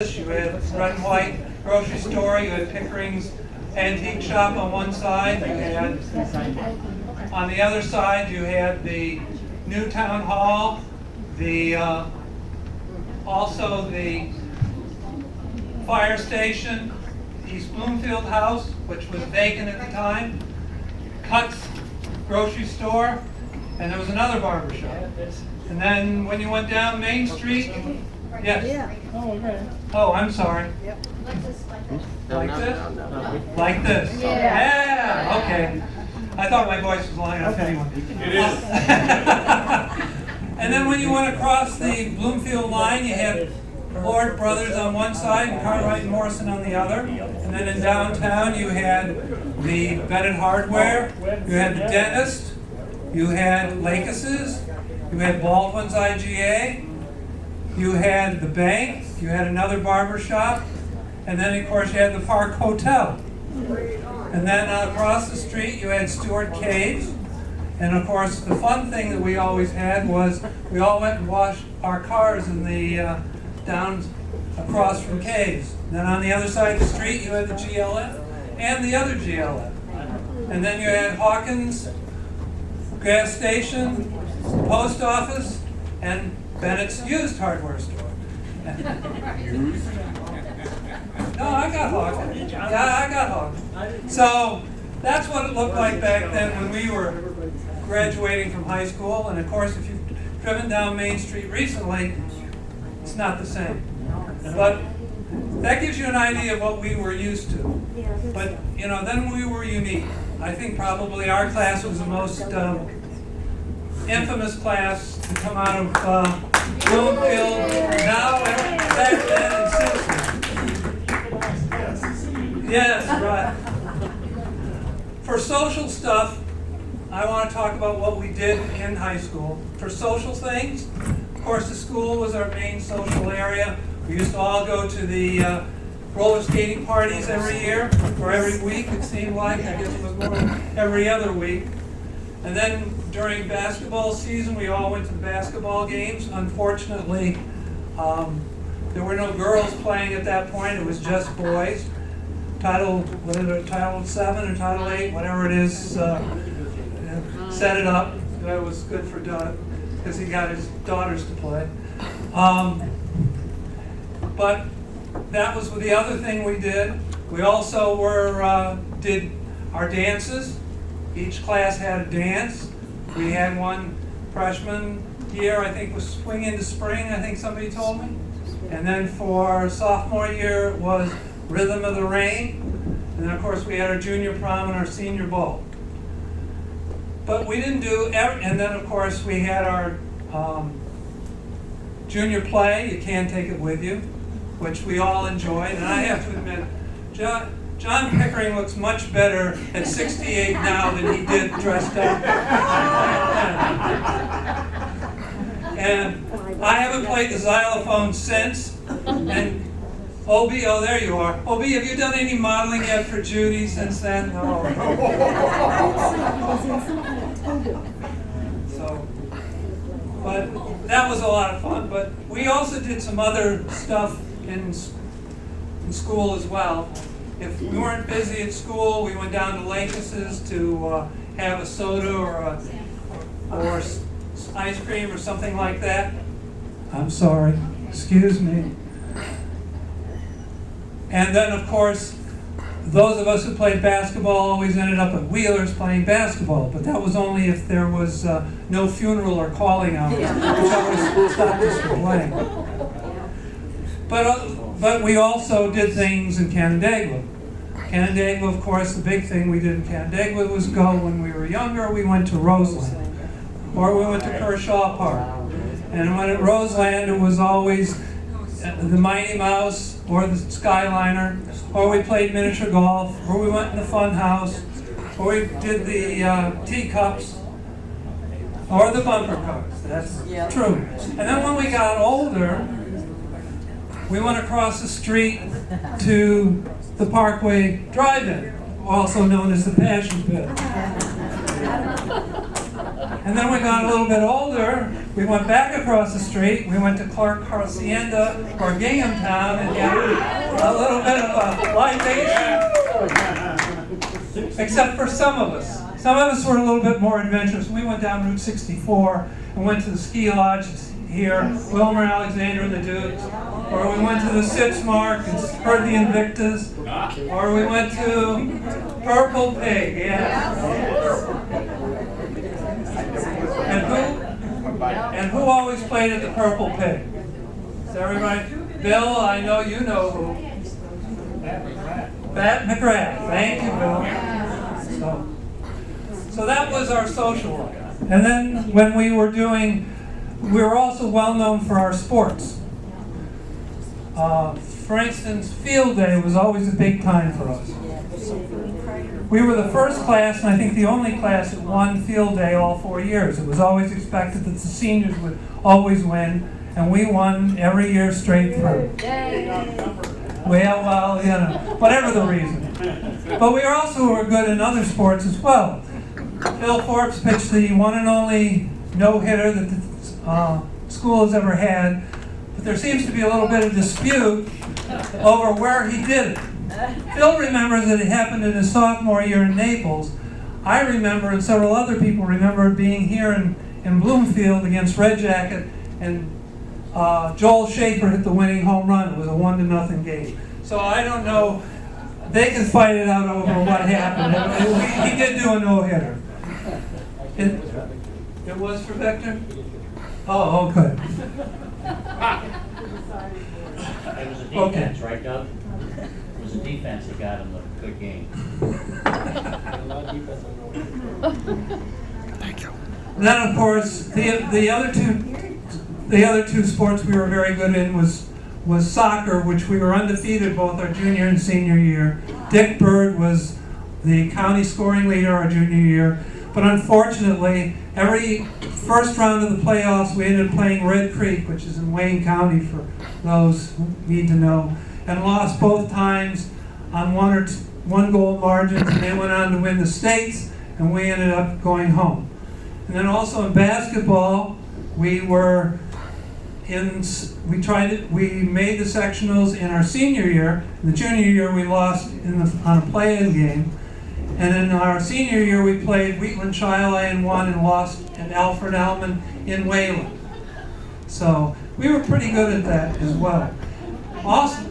You had Red and White grocery store, you had Pickering's antique shop on one side, you had, on the other side, you had the new town hall, also the fire station, East Bloomfield house, which was vacant at the time, Cut's grocery store, and there was another barber shop. And then when you went down Main Street, yes. Yeah. Oh, okay. Oh, I'm sorry. Yep. Like this? Like this? Yeah. Okay. I thought my voice was lying up anyway. It is. And then when you went across the Bloomfield line, you had Lord Brothers on one side and Cartwright and Morrison on the other. And then in downtown, you had the Bennett Hardware, you had the dentist, you had Lakis's, you had Baldwin's IGA, you had the bank, you had another barber shop, and then of course you had the Park Hotel. And then across the street you had Stewart Caves. And of course the fun thing that we always had was we all went and washed our cars in the down across from Caves. Then on the other side of the street you had the GLF and the other GLF. And then you had Hawkins gas station, post office, and Bennett's used hardware store. No, I got Hawkins. Yeah, I got Hawkins. So that's what it looked like back then when we were graduating from high school. And of course, if you've driven down Main Street recently, it's not the same. But that gives you an idea of what we were used to. But you know, then we were unique. I think probably our class was the most infamous class to come out of Bloomfield now and back then and since. Yes, right. For social stuff, I want to talk about what we did in high school. For social things, of course the school was our main social area. We used to all go to the roller skating parties every year, or every week it seemed like. I guess it was more every other week. And then during basketball season, we all went to the basketball games. Unfortunately, there were no girls playing at that point. It was just boys. Title 7 or Title 8, whatever it is, set it up. That was good for Doug because he got his daughters to play. But that was the other thing we did. We also did our dances. Each class had a dance. We had one freshman year, I think was Swing into Spring, I think somebody told me. And then for sophomore year it was Rhythm of the Rain. And then of course we had our junior prom and our senior ball. But we didn't do and then of course we had our junior play, You Can't Take It With You, which we all enjoyed. And I have to admit, John Pickering looks much better at 68 now than he did dressed up. And I haven't played the xylophone since. And Obie, oh there you are. Obie, have you done any modeling yet for Judy since then? No. So, but that was a lot of fun. But we also did some other stuff in school as well. If we weren't busy at school, we went down to Lakis's to have a soda or ice cream or something like that. I'm sorry, excuse me. And then of course, those of us who played basketball always ended up at Wheeler's playing basketball, but that was only if there was no funeral or calling hours, which always stopped us from playing. But we also did things in Canandaigua. Canandaigua, of course, the big thing we did in Canandaigua was go when we were younger, we went to Roseland. Or we went to Kershaw Park. And when at Roseland, it was always the Mighty Mouse or the Skyliner, or we played miniature golf, or we went in the fun house, or we did the teacups, or the bumper cars. That's true. And then when we got older, we went across the street to the Parkway Drive-In, also known as the Passion Pit. And then we got a little bit older, we went back across the street, we went to Clark Hacienda or Ginghamtown and got a little bit of a libation. Except for some of us. Some of us were a little bit more adventurous. We went down Route 64 and went to the ski lodges here, Wilmer, Alexander, and the Dukes. Or we went to the Sitzmark and heard the Invictus. Or we went to Purple Pig, yeah. And who always played at the Purple Pig? Is everybody? Bill, I know you know who. Bat McGrath. Thank you, Bill. So that was our social life. And then when we were also well known for our sports. For instance, field day was always a big time for us. We were the first class, and I think the only class that won field day all 4 years. It was always expected that the seniors would always win, and we won every year straight through. Well, you know, whatever the reason. But we also were good in other sports as well. Phil Forbes pitched the one and only no-hitter that the school has ever had, but there seems to be a little bit of dispute over where he did it. Phil remembers that it happened in his sophomore year in Naples. I remember, and several other people remember, being here in Bloomfield against Red Jacket, and Joel Schaefer hit the winning home run. It was a 1-0 game. So I don't know. They can fight it out over what happened. He did do a no-hitter. It was for Victor? Oh, okay. It was a defense, right, Doug? It was a defense that got him a good game. Thank you. Then, of course, the other two sports we were very good in was soccer, which we were undefeated both our junior and senior year. Dick Bird was the county scoring leader our junior year. But unfortunately, every first round of the playoffs, we ended up playing Red Creek, which is in Wayne County for those who need to know, and lost both times on one goal margins, and they went on to win the states, and we ended up going home. And then also in basketball, we made the sectionals in our senior year. In the junior year, we lost on a play-in game. And in our senior year, we played Wheatland Shiloh and won, and lost at Alfred Elman in Wayland. So we were pretty good at that as well. Also,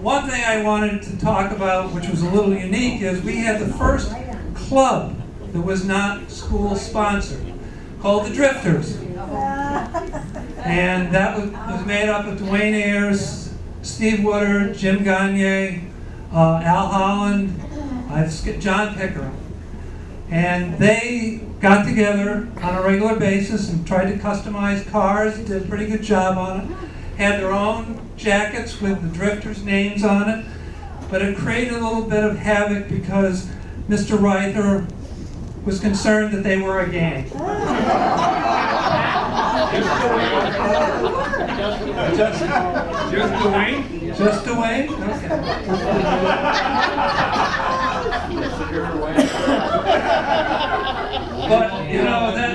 one thing I wanted to talk about, which was a little unique, is we had the first club that was not school sponsored, called the Drifters. And that was made up of Dwayne Ayers, Steve Woodard, Jim Gagne, Al Holland, John Pickering. And they got together on a regular basis and tried to customize cars, did a pretty good job on it, had their own jackets with the Drifters' names on it, but it created a little bit of havoc because Mr. Reither was concerned that they were a gang. Just Dwayne? Just Dwayne? Okay. But, you know, that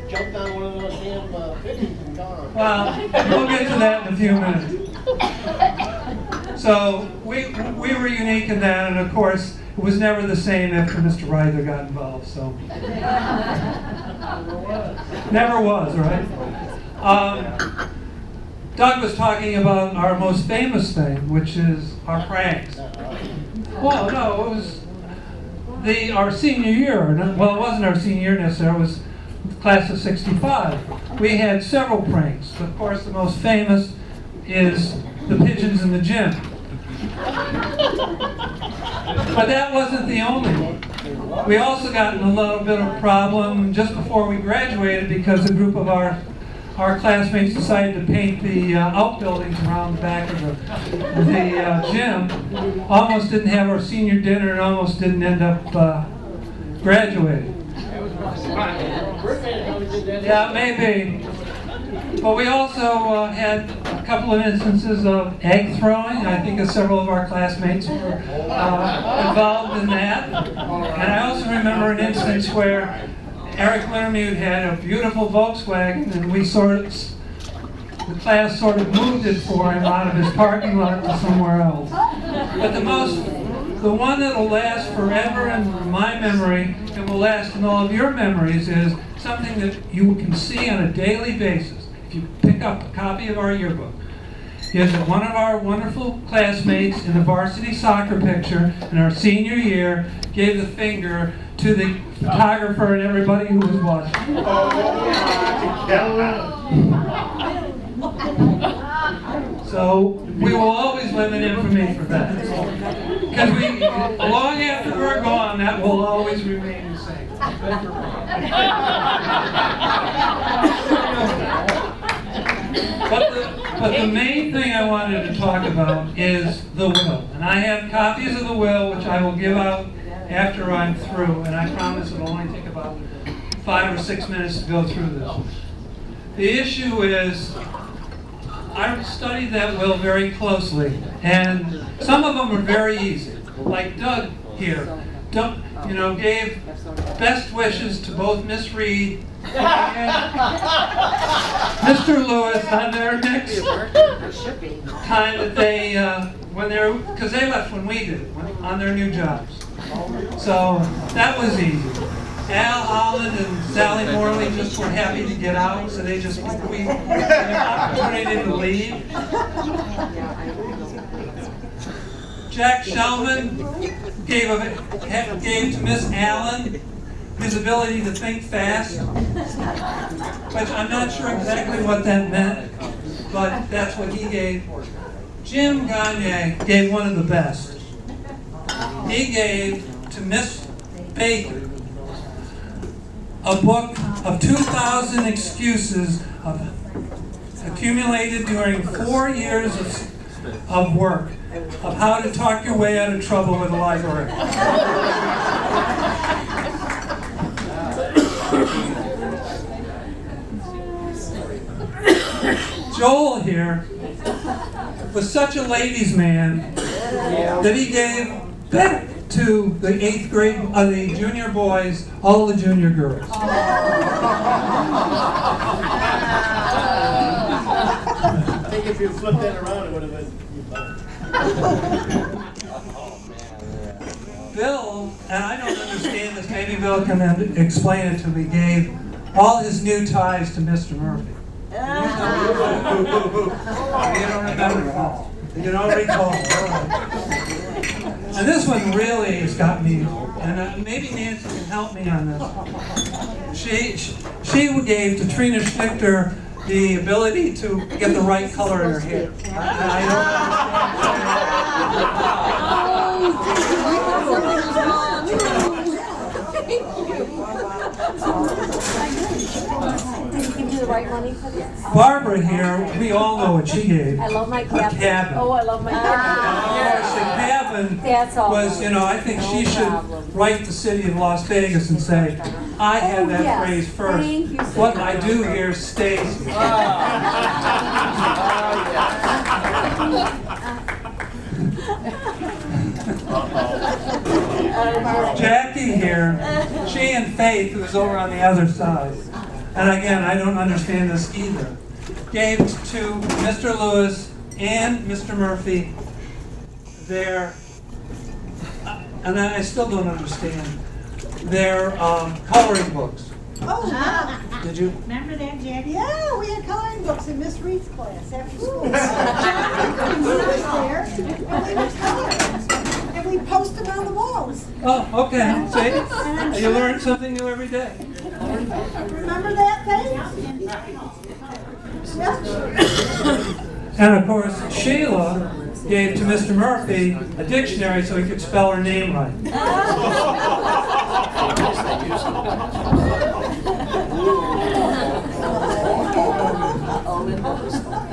jumped on one of those damn pigeons and gone. well, we'll get to that in a few minutes. So we were unique in that, and of course, it was never the same after Mr. Reither got involved. So never was, right? Doug was talking about our most famous thing, which is our pranks. Well, no, it was our senior year. Well, it wasn't our senior year necessarily. It was the class of '65. We had several pranks. Of course, the most famous is the pigeons in the gym. But that wasn't the only one. We also got in a little bit of a problem just before we graduated because a group of our classmates decided to paint the outbuildings around the back of the gym. Almost didn't have our senior dinner and almost didn't end up graduating. Yeah, maybe. But we also had a couple of instances of egg throwing. I think several of our classmates were involved in that. And I also remember an instance where Eric Wintermute had a beautiful Volkswagen, and the class sort of moved it for him out of his parking lot to somewhere else. But the one that'll last forever in my memory and will last in all of your memories is something that you can see on a daily basis. If you pick up a copy of our yearbook, is that one of our wonderful classmates in the varsity soccer picture in our senior year gave the finger to the photographer and everybody who was watching. So we will always lend an infamy for that. Because long after we're gone, that will always remain the same. But the main thing I wanted to talk about is the will. And I have copies of the will, which I will give out after I'm through. And I promise it'll only take about 5 or 6 minutes to go through this. The issue is, I studied that will very closely, and some of them are very easy. Like Doug here, gave best wishes to both Miss Reed and Mr. Lewis on their next time that because they left when we did, on their new jobs. So that was easy. Al Holland and Sally Morley just were happy to get out, so they just had an opportunity to leave. Jack Shellman gave to Miss Allen his ability to think fast, which I'm not sure exactly what that meant, but that's what he gave. Jim Gagne gave one of the best. He gave to Miss Baker a book of 2,000 excuses accumulated during 4 years of work of how to talk your way out of trouble with a library. Joel here was such a ladies' man that he gave back to the 8th grade, the junior boys, all the junior girls. I think if you flipped that around, it would have been. Bill, and I don't understand this, maybe Bill can explain it to me, gave all his new ties to Mr. Murphy. You don't remember? You don't recall? And this one really has got me, and maybe Nancy can help me on this. She gave to Trina Schnichter the ability to get the right color in her hair. I Barbara here, we all know what she gave. I love my cabin. A cabin. Oh, I love my cabin. The cabin was, I think she should write the city of Las Vegas and say, I had that phrase first. What I do here stays here. Jackie here, she and Faith, who was over on the other side, and again, I don't understand this either, gave to Mr. Lewis and Mr. Murphy their, and I still don't understand, their coloring books. Oh, Did you? remember that, Jackie? Yeah, we had coloring books in Miss Reed's class after school. We was there, and we would color, and we post them on the walls. Oh, okay. See? You learn something new every day. Remember that thing? Yep. And of course, Sheila gave to Mr. Murphy a dictionary so he could spell her name right.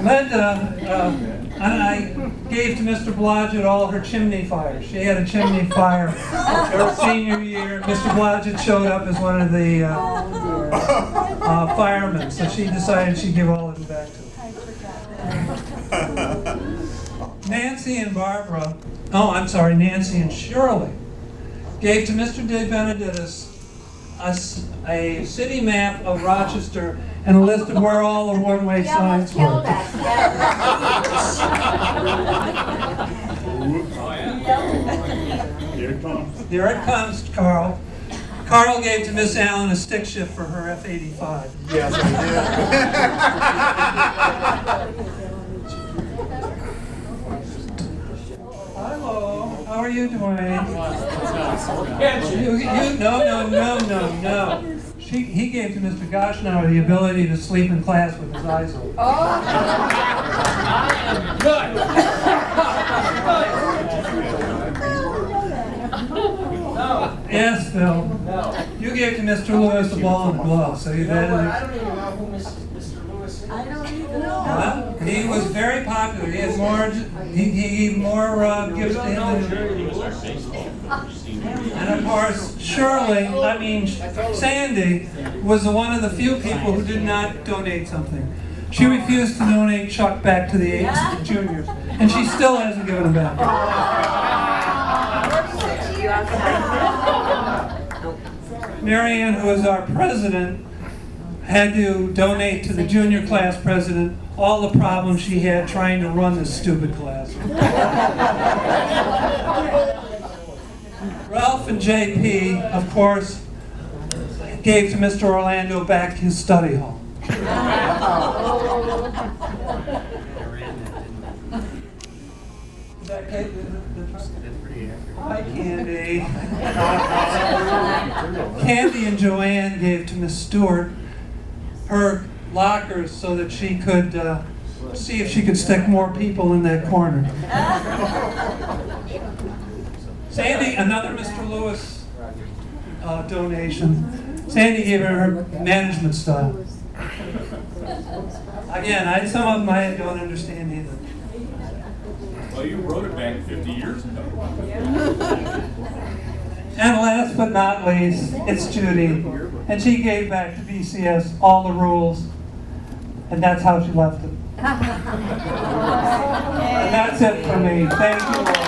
Linda, and I gave to Mr. Blodgett all her chimney fires. She had a chimney fire her senior year. Mr. Blodgett showed up as one of the firemen, so she decided she'd give all of them. back to. I forgot. Nancy and Barbara, oh, I'm sorry, Nancy and Shirley, gave to Mr. De Benedictus a city map of Rochester and a list of where all the one-way signs were. Here it comes. Here it comes, Carl. Carl gave to Miss Allen a stick shift for her F-85. Yes, I Hello, how are you doing? No. He gave to Mr. Goshnow the ability to sleep in class with his eyes open. Yes, Phil. You gave to Mr. Lewis the ball and the glove, so you've had I don't even know who Mr. Lewis is. I don't even know. Well, he was very popular. He had more. He gave more gifts to him than. He was our baseball coach, senior year. And of course, Sandy was one of the few people who did not donate something. She refused to donate Chuck back to the eights and juniors, and she still hasn't given him back. Marianne, who is our president, had to donate to the junior class president all the problems she had trying to run this stupid class. Ralph and JP, of course, gave to Mr. Orlando back his study hall. Hi, Candy. Candy and Joanne gave to Miss Stewart her lockers so that she could see if she could stick more people in that corner. Sandy, another Mr. Lewis donation. Sandy gave her management style. Again, some of them I don't understand either. Well, you wrote it back 50 years ago. And last but not least, it's Judy. And she gave back to BCS all the rules. And that's how she left it. And that's it for me. Thank you all.